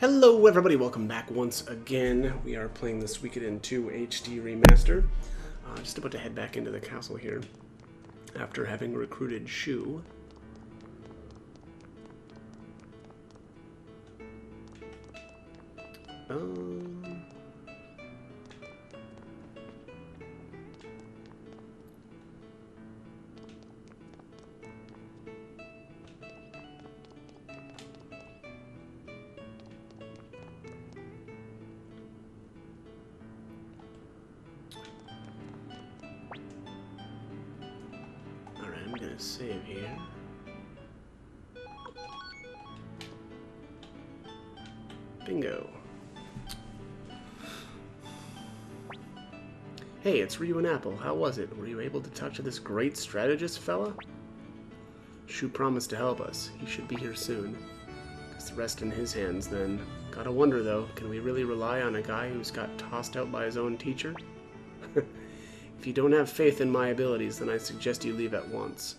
Hello everybody, welcome back once again. We are playing the Suikoden 2 HD Remaster. Just about to head back into the castle here after having recruited Shu. Alright, I'm gonna save here. Bingo. Hey, it's Ryu and Apple. How was it? Were you able to talk to this great strategist fella? Shu promised to help us. He should be here soon. It's the rest in his hands then. Gotta wonder though, can we really rely on a guy who's got tossed out by his own teacher? If you don't have faith in my abilities, then I suggest you leave at once.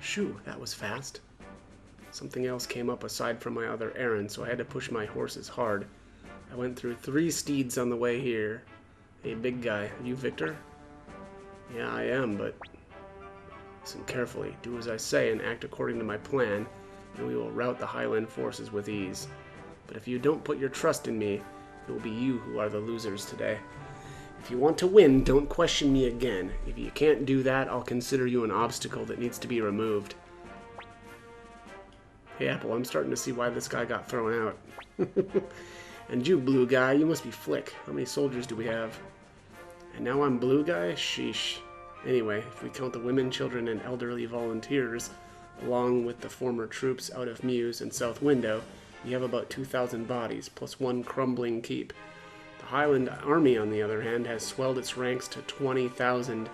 Shoo, that was fast. Something else came up aside from my other errand, so I had to push my horses hard. I went through 3 steeds on the way here. Hey, big guy, are you Victor? Yeah, I am, but... Listen carefully, do as I say and act according to my plan, and we will rout the Highland forces with ease. But if you don't put your trust in me, it will be you who are the losers today. If you want to win, don't question me again. If you can't do that, I'll consider you an obstacle that needs to be removed. Hey Apple, I'm starting to see why this guy got thrown out. And you, blue guy, you must be Flick. How many soldiers do we have? And now I'm blue guy? Sheesh. Anyway, if we count the women, children, and elderly volunteers, along with the former troops out of Muse and South Window, we have about 2,000 bodies, plus 1 crumbling keep. The Highland Army, on the other hand, has swelled its ranks to 20,000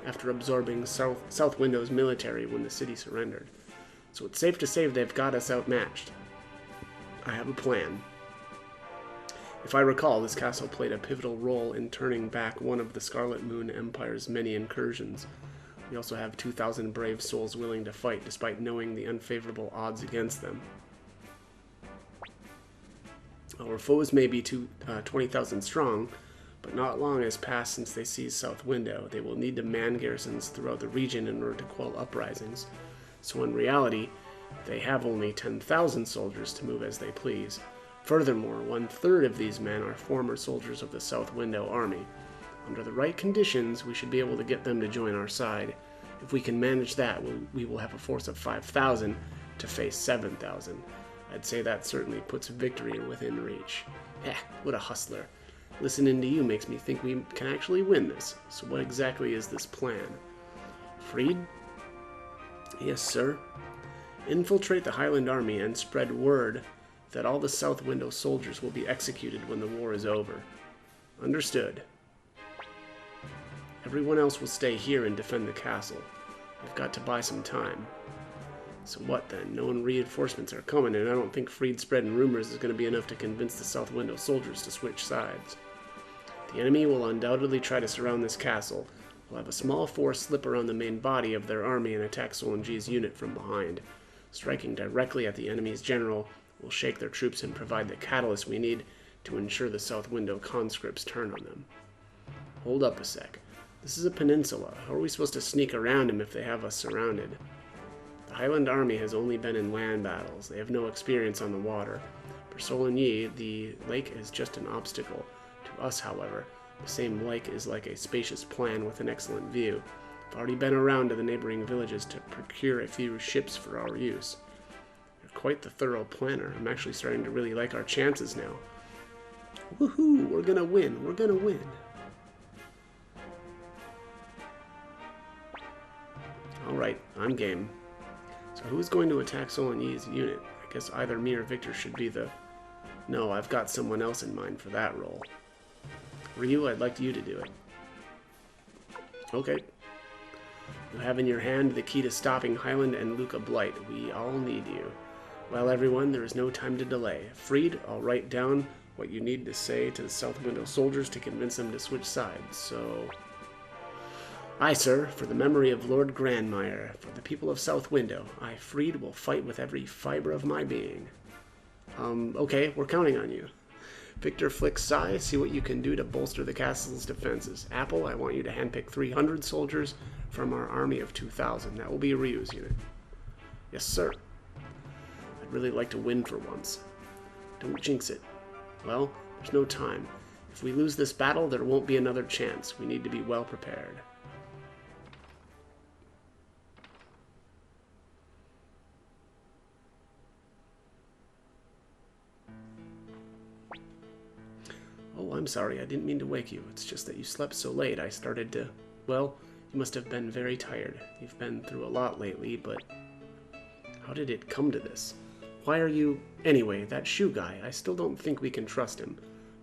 after absorbing South Window's military when the city surrendered. So it's safe to say they've got us outmatched. I have a plan. If I recall, this castle played a pivotal role in turning back one of the Scarlet Moon Empire's many incursions. We also have 2,000 brave souls willing to fight, despite knowing the unfavorable odds against them. Our foes may be 20,000 strong, but not long has passed since they seized South Window. They will need to man garrisons throughout the region in order to quell uprisings. So in reality, they have only 10,000 soldiers to move as they please. Furthermore, 1/3 of these men are former soldiers of the South Window Army. Under the right conditions, we should be able to get them to join our side. If we can manage that, we will have a force of 5,000 to face 7,000. I'd say that certainly puts victory within reach. What a hustler. Listening to you makes me think we can actually win this. So what exactly is this plan? Freed? Yes, sir. Infiltrate the Highland Army and spread word that all the South Window soldiers will be executed when the war is over. Understood. Everyone else will stay here and defend the castle. We've got to buy some time. So what then? Known reinforcements are coming, and I don't think Freed spreading rumors is going to be enough to convince the South Window soldiers to switch sides. The enemy will undoubtedly try to surround this castle. We'll have a small force slip around the main body of their army and attack Solange's unit from behind. Striking directly at the enemy's general will shake their troops and provide the catalyst we need to ensure the South Window conscripts turn on them. Hold up a sec. This is a peninsula. How are we supposed to sneak around them if they have us surrounded? The Highland Army has only been in land battles. They have no experience on the water. For Solange, the lake is just an obstacle. To us, however, the same lake is like a spacious plan with an excellent view. I've already been around to the neighboring villages to procure a few ships for our use. You're quite the thorough planner. I'm actually starting to really like our chances now. Woohoo! We're gonna win! We're gonna win! Alright, I'm game. So who's going to attack Solange's unit? I guess either me or Victor should be the... No, I've got someone else in mind for that role. Ryu, I'd like you to do it. Okay. You have in your hand the key to stopping Highland and Luca Blight. We all need you. Well, everyone, there is no time to delay. Freed, I'll write down what you need to say to the South Window soldiers to convince them to switch sides. So, Aye, sir, for the memory of Lord Grandmire, for the people of South Window, I, Freed, will fight with every fiber of my being. Okay, we're counting on you. Victor Flick Sai, see what you can do to bolster the castle's defenses. Apple, I want you to handpick 300 soldiers from our army of 2,000. That will be Ryu's unit. Yes, sir. I'd really like to win for once. Don't jinx it. Well, there's no time. If we lose this battle, there won't be another chance. We need to be well prepared. Oh, I'm sorry. I didn't mean to wake you. It's just that you slept so late. I started to... Well, you must have been very tired. You've been through a lot lately, but... How did it come to this? Why are you... Anyway, that shoe guy, I still don't think we can trust him.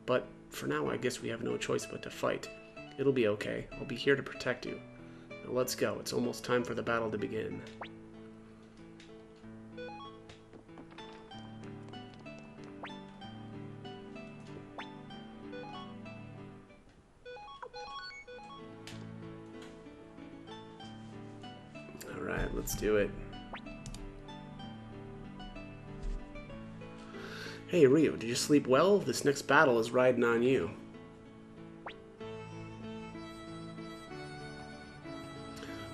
But for now, I guess we have no choice but to fight. It'll be okay. I'll be here to protect you. Now let's go. It's almost time for the battle to begin. Alright, let's do it. Hey, Ryu, did you sleep well? This next battle is riding on you.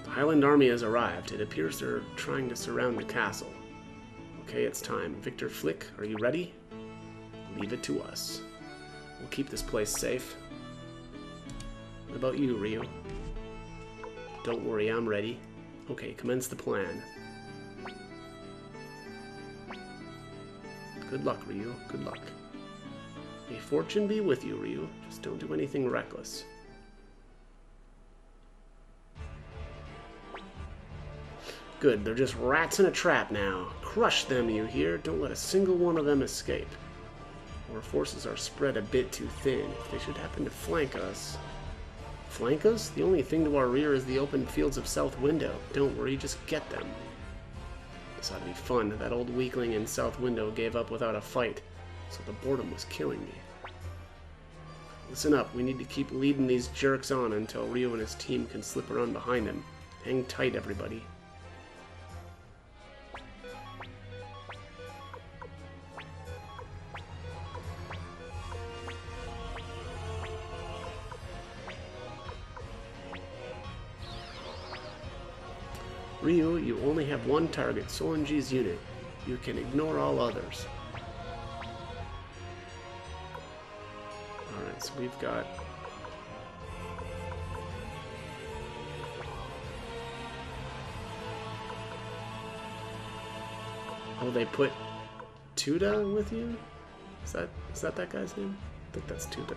The Highland army has arrived. It appears they're trying to surround the castle. Okay, it's time. Victor Flick, are you ready? Leave it to us. We'll keep this place safe. What about you, Ryu? Don't worry, I'm ready. Okay, commence the plan. Good luck, Ryu. Good luck. May fortune be with you, Ryu. Just don't do anything reckless. Good, they're just rats in a trap now. Crush them, you hear? Don't let a single one of them escape. Our forces are spread a bit too thin. If they should happen to flank us... Flank us? The only thing to our rear is the open fields of South Window. Don't worry, just get them. This ought to be fun. That old weakling in South Window gave up without a fight, so the boredom was killing me. Listen up, we need to keep leading these jerks on until Ryu and his team can slip around behind him. Hang tight, everybody. Ryu, you only have one target, Solenji's unit. You can ignore all others. Alright, so we've got... Oh, they put Tuda with you? Is that that guy's name? I think that's Tuda.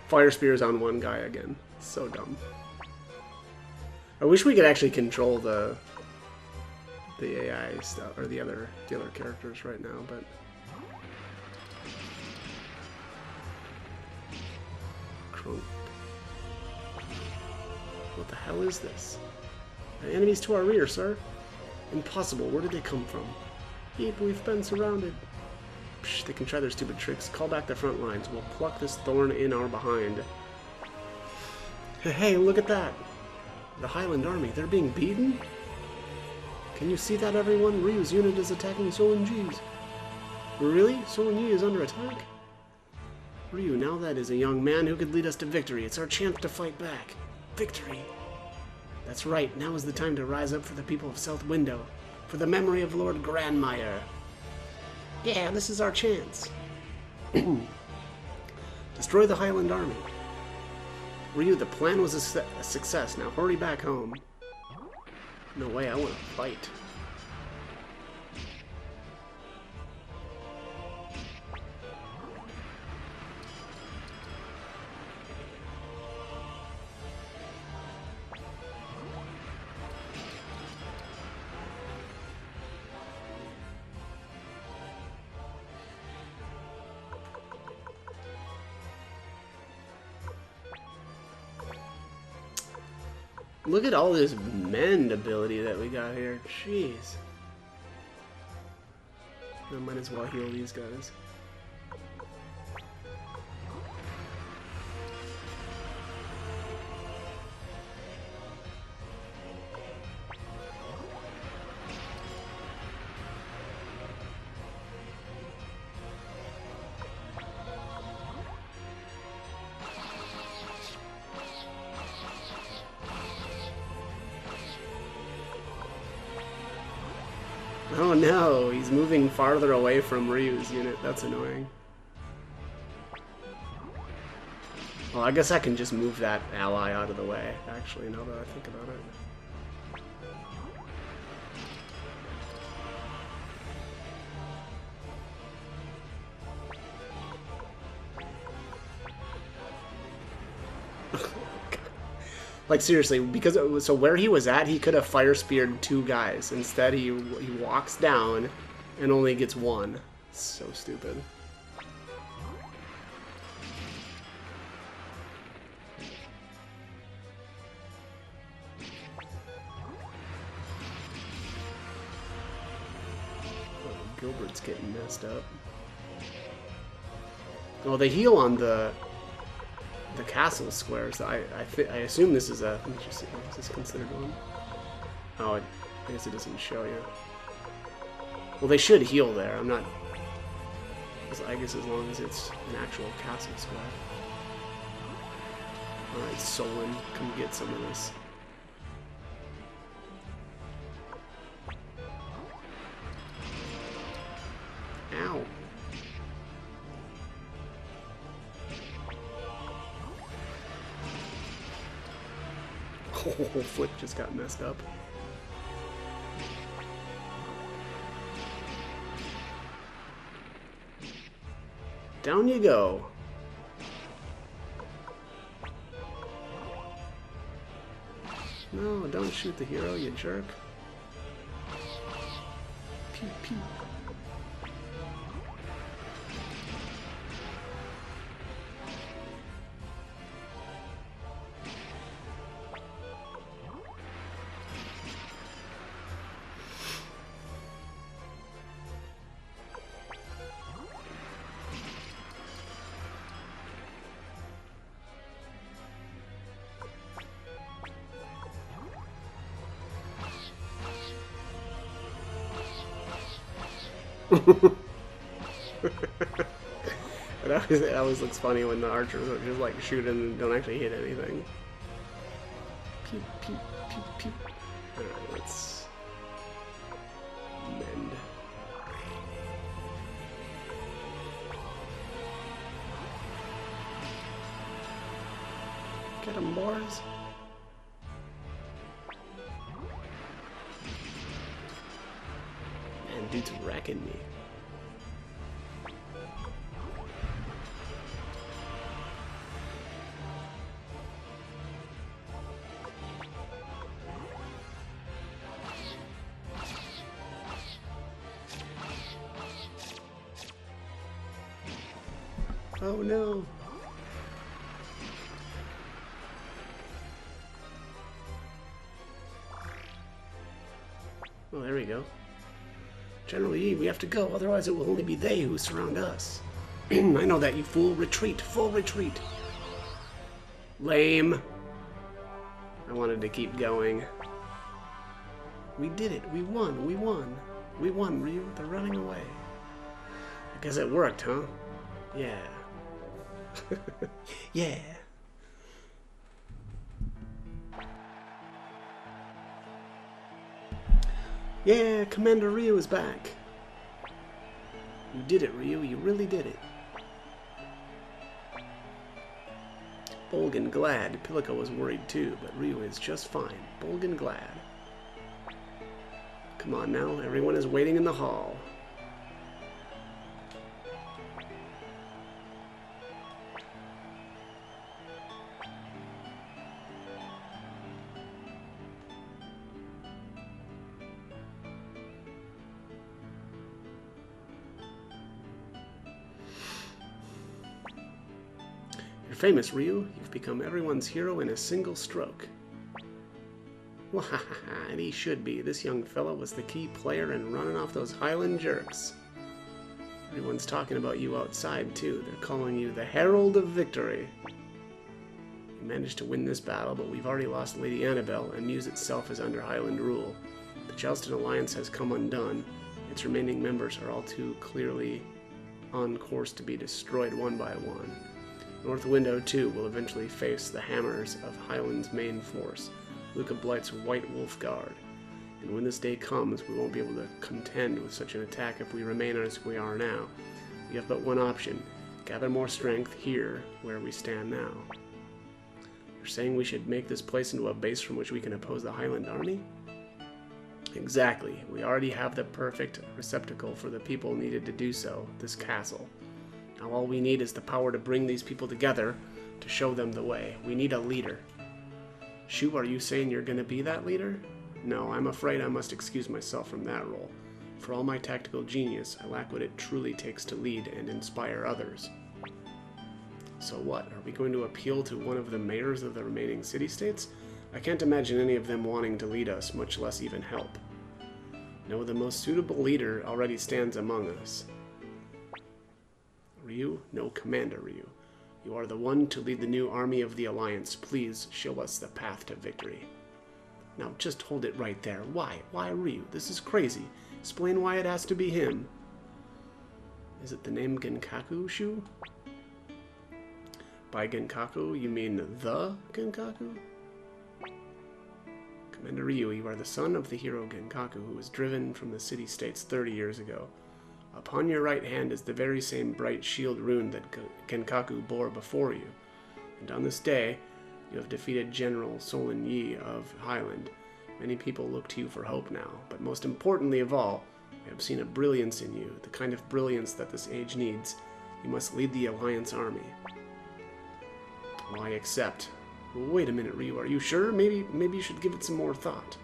Fire spears on one guy again. So dumb. I wish we could actually control the AI stuff or the other characters right now, but Crunk. What the hell is this? Enemies to our rear, sir. Impossible. Where did they come from? Heap, we've been surrounded. Psh, they can try their stupid tricks. Call back the front lines. We'll pluck this thorn in our behind. Hey, look at that! The Highland army, they're being beaten? Can you see that, everyone? Ryu's unit is attacking Solenji's. Really? Solenji is under attack? Ryu, now that is a young man who could lead us to victory. It's our chance to fight back. Victory! That's right, now is the time to rise up for the people of South Window. For the memory of Lord Grandmire. Yeah, this is our chance. Destroy the Highland army. Ryu, the plan was a success. Now hurry back home. No way, I want to fight. Look at all this mend ability that we got here. Jeez. I might as well heal these guys. Oh no, he's moving farther away from Ryu's unit. That's annoying. Well, I guess I can just move that ally out of the way, actually, now that I think about it. Like, seriously, because it was, so where he was at, he could have fire speared 2 guys. Instead, he walks down and only gets 1. So stupid. Oh, Gilbert's getting messed up. Well, they heal on the castle square, so I assume this is a... Let me just see, is this considered one? Oh, I guess it doesn't show you. Well, they should heal there. I'm not... I guess as long as it's an actual castle square. Alright, Solon, come get some of this. Ow. Oh, Flick just got messed up. Down you go. No, don't shoot the hero, you jerk. Pew, pew. That always looks funny when the archers are just like shooting and don't actually hit anything. Pew, pew, pew, pew. Alright, let's mend. Get 'em, boys. Man, dude's wrecking me. Oh no! Well, there we go. General Yi, we have to go, otherwise it will only be they who surround us. I know that, you fool. Retreat! Full retreat! Lame. I wanted to keep going. We did it! We won! We won! We won, Ryu! They're running away. I guess it worked, huh? Yeah. Yeah. Yeah, Commander Ryu is back. You did it, Ryu. You really did it. Bolgan glad. Pilica was worried too, but Ryu is just fine. Bolgan glad. Come on now, everyone is waiting in the hall. You're famous, Ryu. You've become everyone's hero in a single stroke. And he should be. This young fella was the key player in running off those Highland jerks. Everyone's talking about you outside, too. They're calling you the Herald of Victory. We managed to win this battle, but we've already lost Lady Annabelle, and Muse itself is under Highland rule. The Charleston Alliance has come undone. Its remaining members are all too clearly on course to be destroyed one by one. North Window, too, will eventually face the hammers of Highland's main force, Luca Blight's White Wolf Guard. And when this day comes, we won't be able to contend with such an attack if we remain as we are now. We have but one option: gather more strength here, where we stand now. You're saying we should make this place into a base from which we can oppose the Highland army? Exactly. We already have the perfect receptacle for the people needed to do so, this castle. Now all we need is the power to bring these people together, to show them the way. We need a leader. Shu, are you saying you're going to be that leader? No, I'm afraid I must excuse myself from that role. For all my tactical genius, I lack what it truly takes to lead and inspire others. So what? Are we going to appeal to one of the mayors of the remaining city-states? I can't imagine any of them wanting to lead us, much less even help. No, the most suitable leader already stands among us. Ryu? No, Commander Ryu. You are the one to lead the new army of the Alliance. Please show us the path to victory. Now, just hold it right there. Why? Why Ryu? This is crazy. Explain why it has to be him. Is it the name Genkaku, Shu? By Genkaku, you mean the Genkaku? Commander Ryu, you are the son of the hero Genkaku, who was driven from the city-states 30 years ago. Upon your right hand is the very same bright shield rune that Genkaku bore before you. And on this day, you have defeated General Solon Yi of Highland. Many people look to you for hope now, but most importantly of all, I have seen a brilliance in you, the kind of brilliance that this age needs. You must lead the Alliance army. Oh, I accept. Wait a minute, Ryu, are you sure? Maybe you should give it some more thought.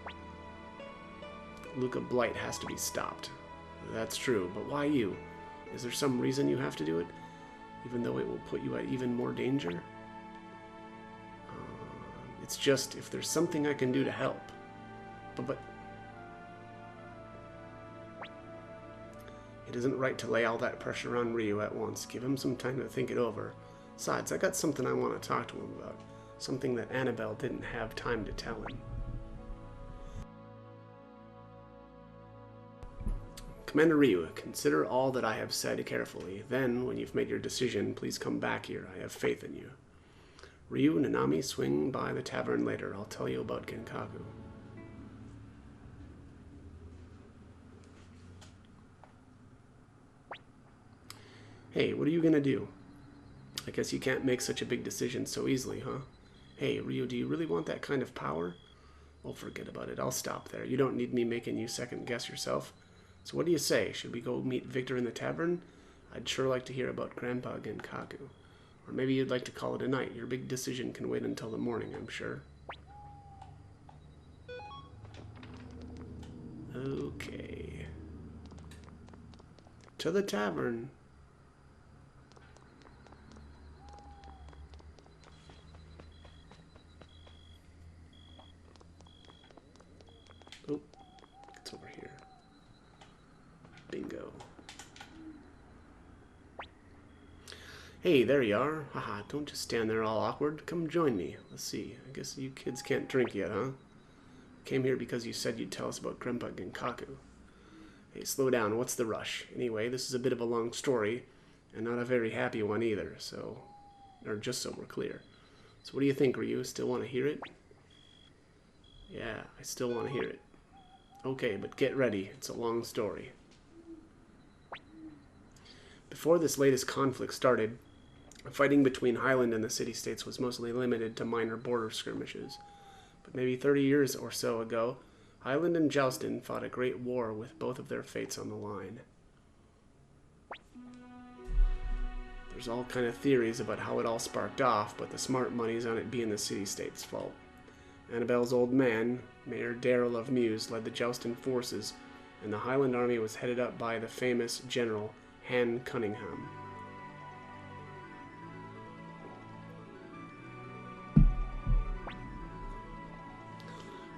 Luca Blight has to be stopped. That's true, but why you? Is there some reason you have to do it? Even though it will put you at even more danger? It's just, if there's something I can do to help. But... It isn't right to lay all that pressure on Ryu at once. Give him some time to think it over. Besides, I got something I want to talk to him about. Something that Annabelle didn't have time to tell him. Commander Ryu, consider all that I have said carefully. Then, when you've made your decision, please come back here. I have faith in you. Ryu, Nanami, swing by the tavern later. I'll tell you about Genkaku. Hey, what are you gonna do? I guess you can't make such a big decision so easily, huh? Hey, Ryu, do you really want that kind of power? Well, forget about it. I'll stop there. You don't need me making you second-guess yourself. So what do you say? Should we go meet Victor in the tavern? I'd sure like to hear about Grandpa Genkaku. Or maybe you'd like to call it a night. Your big decision can wait until the morning, I'm sure. Okay. To the tavern. Oh, it's over here. Bingo. Hey, there you are. Haha, don't just stand there all awkward. Come join me. Let's see. I guess you kids can't drink yet, huh? Came here because you said you'd tell us about Grandpa Genkaku. Hey, slow down. What's the rush? Anyway, this is a bit of a long story, and not a very happy one either, so... Or just so we're clear. So what do you think, Ryu? Still want to hear it? Yeah, I still want to hear it. Okay, but get ready. It's a long story. Before this latest conflict started, fighting between Highland and the city-states was mostly limited to minor border skirmishes. But maybe 30 years or so ago, Highland and Charleston fought a great war with both of their fates on the line. There's all kind of theories about how it all sparked off, but the smart money's on it being the city-state's fault. Annabelle's old man, Mayor Darrell of Muse, led the Charleston forces, and the Highland army was headed up by the famous general Han Cunningham.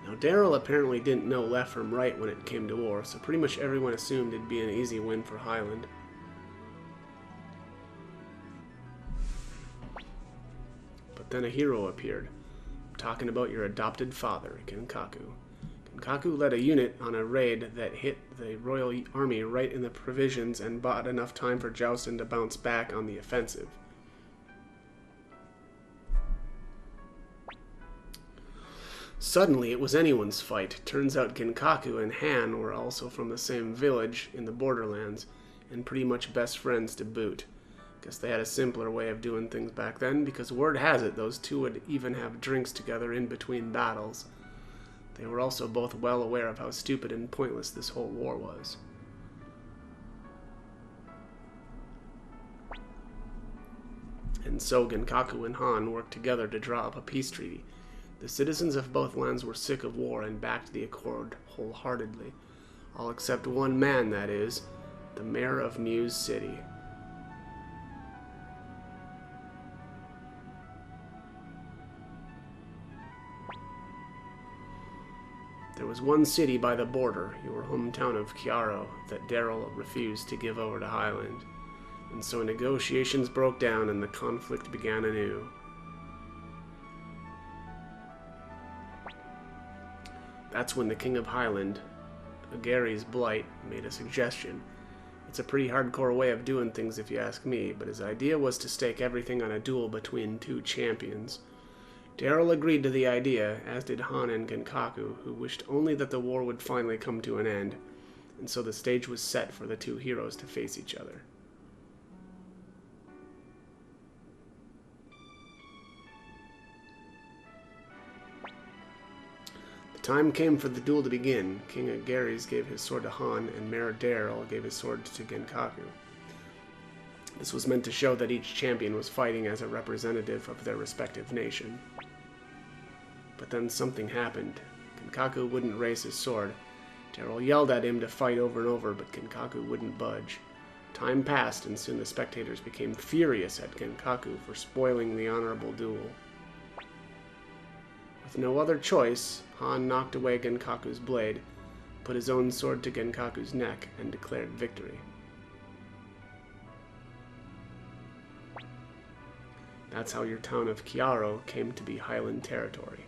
Now Daryl apparently didn't know left from right when it came to war, so pretty much everyone assumed it'd be an easy win for Highland. But then a hero appeared. I'm talking about your adopted father, Genkaku. Genkaku led a unit on a raid that hit the royal army right in the provisions and bought enough time for Joustin to bounce back on the offensive. Suddenly, it was anyone's fight. Turns out Genkaku and Han were also from the same village in the borderlands, and pretty much best friends to boot. Guess they had a simpler way of doing things back then, because word has it those two would even have drinks together in between battles. They were also both well aware of how stupid and pointless this whole war was. And so Genkaku and Han worked together to draw up a peace treaty. The citizens of both lands were sick of war and backed the accord wholeheartedly. All except one man, that is, the mayor of Muse City. There was one city by the border, your hometown of Chiaro, that Daryl refused to give over to Highland. And so negotiations broke down and the conflict began anew. That's when the King of Highland, Agary's Blight, made a suggestion. It's a pretty hardcore way of doing things if you ask me, but his idea was to stake everything on a duel between two champions. Daryl agreed to the idea, as did Han and Genkaku, who wished only that the war would finally come to an end, and so the stage was set for the two heroes to face each other. The time came for the duel to begin. King Agares gave his sword to Han, and Mayor Daryl gave his sword to Genkaku. This was meant to show that each champion was fighting as a representative of their respective nation. But then something happened. Genkaku wouldn't raise his sword. Daryl yelled at him to fight over and over, but Genkaku wouldn't budge. Time passed, and soon the spectators became furious at Genkaku for spoiling the honorable duel. With no other choice, Han knocked away Genkaku's blade, put his own sword to Genkaku's neck, and declared victory. That's how your town of Chiaro came to be Highland territory.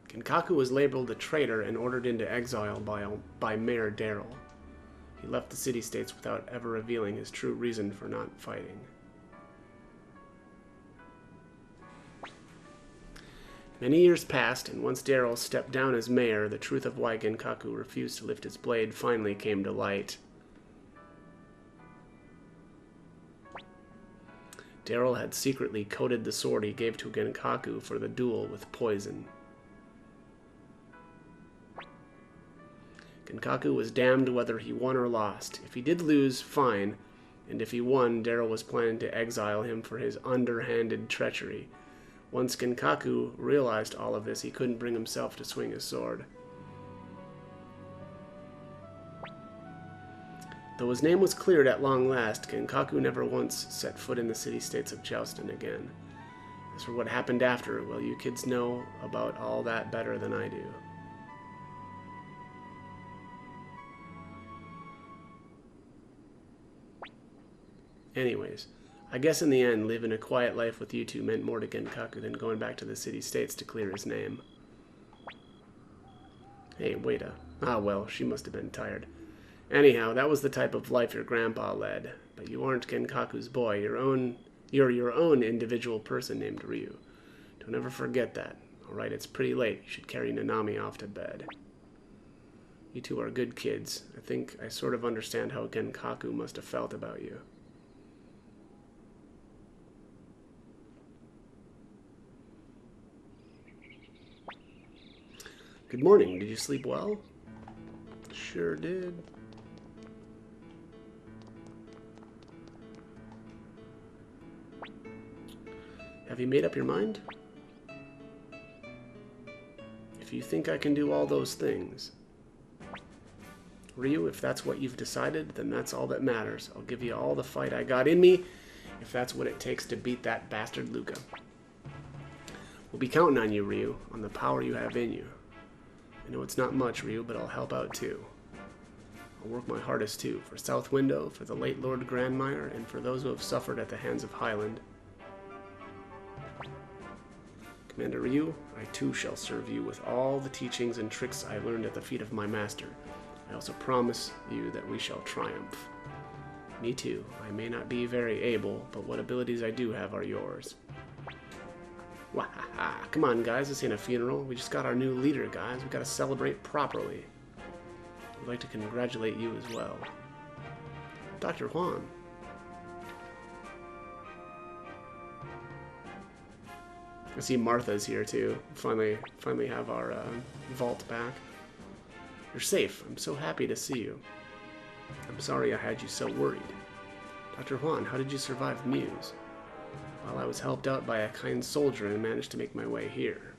Genkaku was labeled a traitor and ordered into exile by Mayor Daryl. He left the city-states without ever revealing his true reason for not fighting. Many years passed, and once Daryl stepped down as mayor, the truth of why Genkaku refused to lift his blade finally came to light. Daryl had secretly coated the sword he gave to Genkaku for the duel with poison. Genkaku was damned whether he won or lost. If he did lose, fine, and if he won, Daryl was planning to exile him for his underhanded treachery. Once Genkaku realized all of this, he couldn't bring himself to swing his sword. Though his name was cleared at long last, Genkaku never once set foot in the city-states of Joustin again. As for what happened after, well, you kids know about all that better than I do. Anyways, I guess in the end, living a quiet life with you two meant more to Genkaku than going back to the city-states to clear his name. Hey, Wada. Ah, well, she must have been tired. Anyhow, that was the type of life your grandpa led. But you aren't Genkaku's boy. You're your own individual person named Ryu. Don't ever forget that. Alright, it's pretty late. You should carry Nanami off to bed. You two are good kids. I think I sort of understand how Genkaku must have felt about you. Good morning. Did you sleep well? Sure did. Have you made up your mind? If you think I can do all those things, Ryu, if that's what you've decided, then that's all that matters. I'll give you all the fight I got in me, if that's what it takes to beat that bastard Luca. We'll be counting on you, Ryu, on the power you have in you. I know it's not much, Ryu, but I'll help out too. I'll work my hardest too, for South Window, for the late Lord Grandmire, and for those who have suffered at the hands of Highland. Commander Ryu, I too shall serve you with all the teachings and tricks I learned at the feet of my master. I also promise you that we shall triumph. Me too. I may not be very able, but what abilities I do have are yours. Wahaha. Come on, guys. This ain't a funeral. We just got our new leader, guys. We gotta celebrate properly. I'd like to congratulate you as well. Dr. Juan. I see Martha's here too. Finally have our vault back. You're safe. I'm so happy to see you. I'm sorry I had you so worried. Dr. Juan, how did you survive Muse? Well, I was helped out by a kind soldier and managed to make my way here.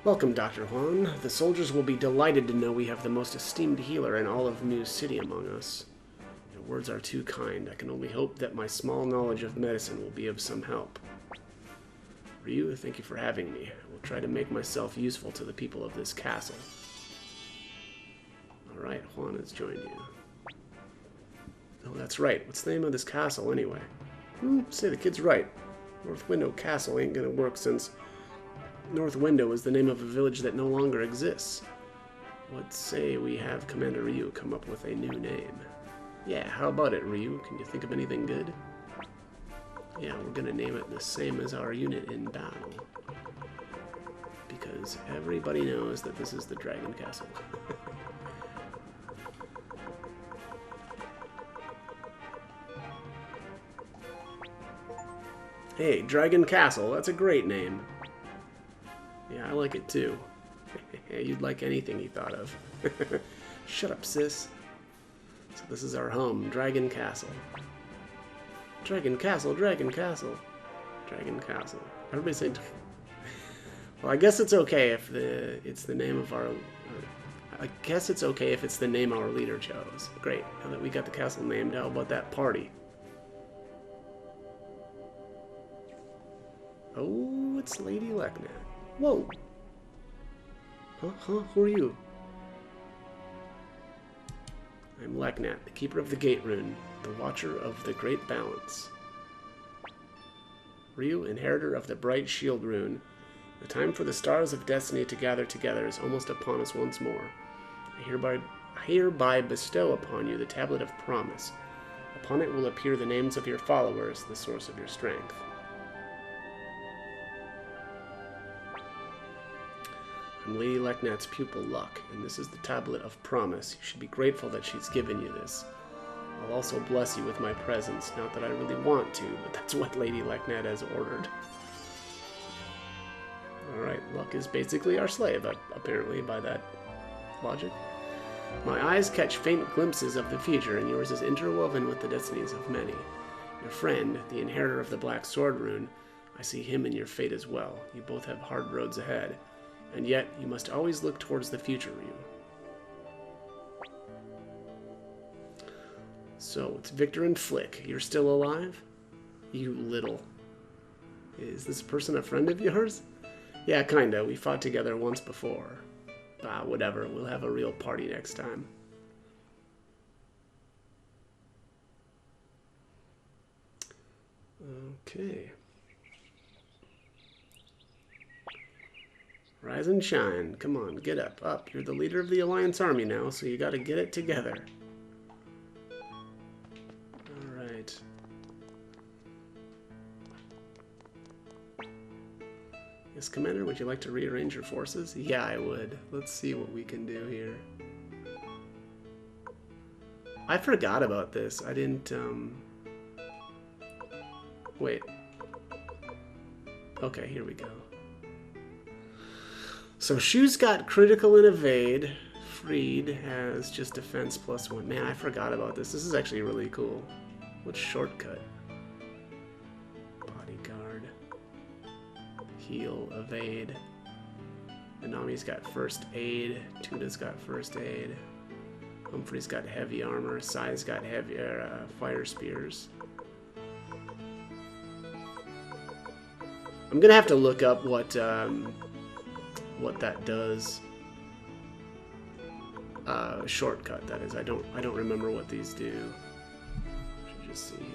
Welcome, Dr. Juan. The soldiers will be delighted to know we have the most esteemed healer in all of Muse City among us. Your words are too kind. I can only hope that my small knowledge of medicine will be of some help. Ryu, thank you for having me. I will try to make myself useful to the people of this castle. Alright, Juan has joined you. Oh, that's right. What's the name of this castle, anyway? Say, the kid's right. North Window Castle ain't gonna work since North Window is the name of a village that no longer exists. Let's say we have Commander Ryu come up with a new name. Yeah, how about it, Ryu? Can you think of anything good? Yeah, we're gonna name it the same as our unit in battle. Because everybody knows that this is the Dragon Castle. Hey, Dragon Castle, that's a great name. Yeah, I like it too. You'd like anything he thought of. Shut up, sis. So this is our home, Dragon Castle. Dragon Castle, Dragon Castle. Dragon Castle. Everybody say... Well, I guess it's okay if it's the name of our... I guess it's okay if it's the name our leader chose. Great. Now that we got the castle named, how about that party? Oh, it's Lady Leknat. Whoa! Huh? Who are you? I'm Leknat, the Keeper of the Gate Rune, the Watcher of the Great Balance. Ryu, Inheritor of the Bright Shield Rune. The time for the Stars of Destiny to gather together is almost upon us once more. I hereby bestow upon you the Tablet of Promise. Upon it will appear the names of your followers, the source of your strength. I'm Lady Leknat's pupil Luck, and this is the Tablet of Promise. You should be grateful that she's given you this. I'll also bless you with my presence, not that I really want to, but that's what Lady Leknat has ordered. Alright, Luck is basically our slave, apparently, by that logic. My eyes catch faint glimpses of the future, and yours is interwoven with the destinies of many. Your friend, the Inheritor of the Black Sword Rune, I see him in your fate as well. You both have hard roads ahead. And yet, you must always look towards the future, Ryu. So, it's Victor and Flick. You're still alive? You little. Is this person a friend of yours? Yeah, kinda. We fought together once before. Ah, whatever. We'll have a real party next time. Okay. Rise and shine. Come on, get up. You're the leader of the Alliance Army now, so you gotta get it together. Alright. Yes, Commander, would you like to rearrange your forces? Yeah, I would. Let's see what we can do here. I forgot about this. I didn't, Wait. Okay, here we go. So Shu's got critical and evade. Freed has just defense +1. Man, I forgot about this. This is actually really cool. What's shortcut? Bodyguard. Heal, evade. Nanami's got first aid. Tuda's got first aid. Humphrey's got heavy armor. Sai's got heavier fire spears. I'm gonna have to look up what that does. Shortcut, that is. I don't remember what these do. Should just see here.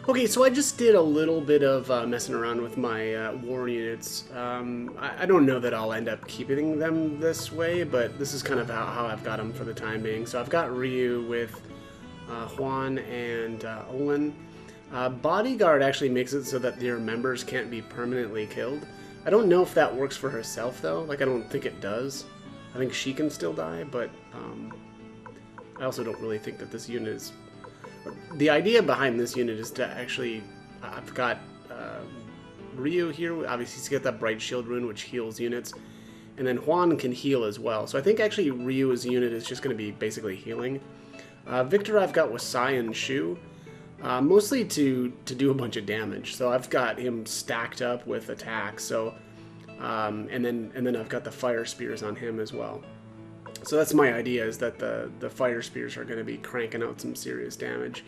Okay, so I just did a little bit of messing around with my war units. I don't know that I'll end up keeping them this way, but this is kind of how I've got them for the time being. So I've got Ryu with Juan and Olin. Bodyguard actually makes it so that your members can't be permanently killed. I don't know if that works for herself, though. Like, I don't think it does. I think she can still die, but I also don't really think that this unit is... The idea behind this unit is to actually... I've got Ryu here. Obviously, he's got that Bright Shield rune, which heals units. And then Juan can heal as well. So I think actually Ryu's unit is just going to be basically healing. Victor I've got with Sai and Shu. Mostly to do a bunch of damage. So I've got him stacked up with attacks. So, and then I've got the fire spears on him as well. So that's my idea, is that the fire spears are going to be cranking out some serious damage.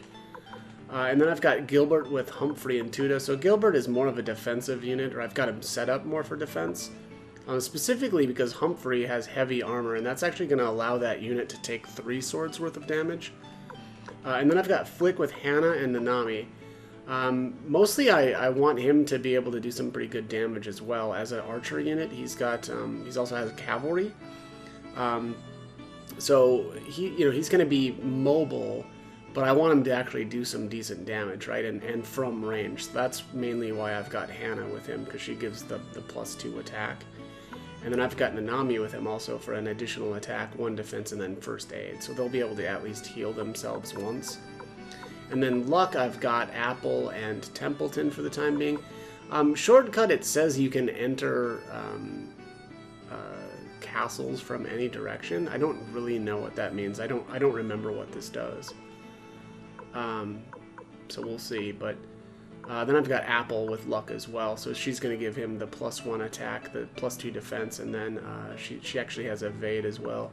And then I've got Gilbert with Humphrey and Tuda. So Gilbert is more of a defensive unit, or I've got him set up more for defense. Specifically because Humphrey has heavy armor, and that's actually going to allow that unit to take 3 swords worth of damage. And then I've got Flick with Hannah and Nanami. Mostly I want him to be able to do some pretty good damage as well. As an archer unit, he's also has cavalry. So he's going to be mobile, but I want him to actually do some decent damage, right? And from range. So that's mainly why I've got Hannah with him, because she gives the +2 attack. And then I've got Nanami with him also for an additional attack, 1 defense, and then first aid. So they'll be able to at least heal themselves once. And then Luck, I've got Apple and Templeton for the time being. Shortcut, it says you can enter castles from any direction. I don't really know what that means. I don't remember what this does. So we'll see, but... then I've got Apple with Luck as well, so she's going to give him the +1 attack, the +2 defense, and then she actually has Evade as well.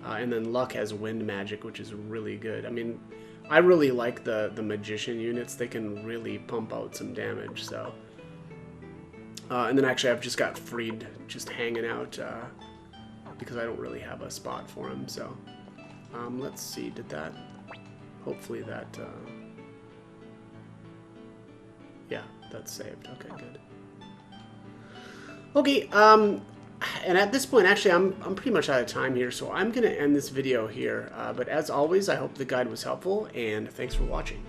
And then Luck has Wind Magic, which is really good. I mean, I really like the Magician units. They can really pump out some damage, so... and then actually I've just got Freed just hanging out, because I don't really have a spot for him, so... let's see, did that... Hopefully that... Yeah, that's saved. Okay, good. Okay, and at this point, actually, I'm pretty much out of time here, so I'm going to end this video here. But as always, I hope the guide was helpful, and thanks for watching.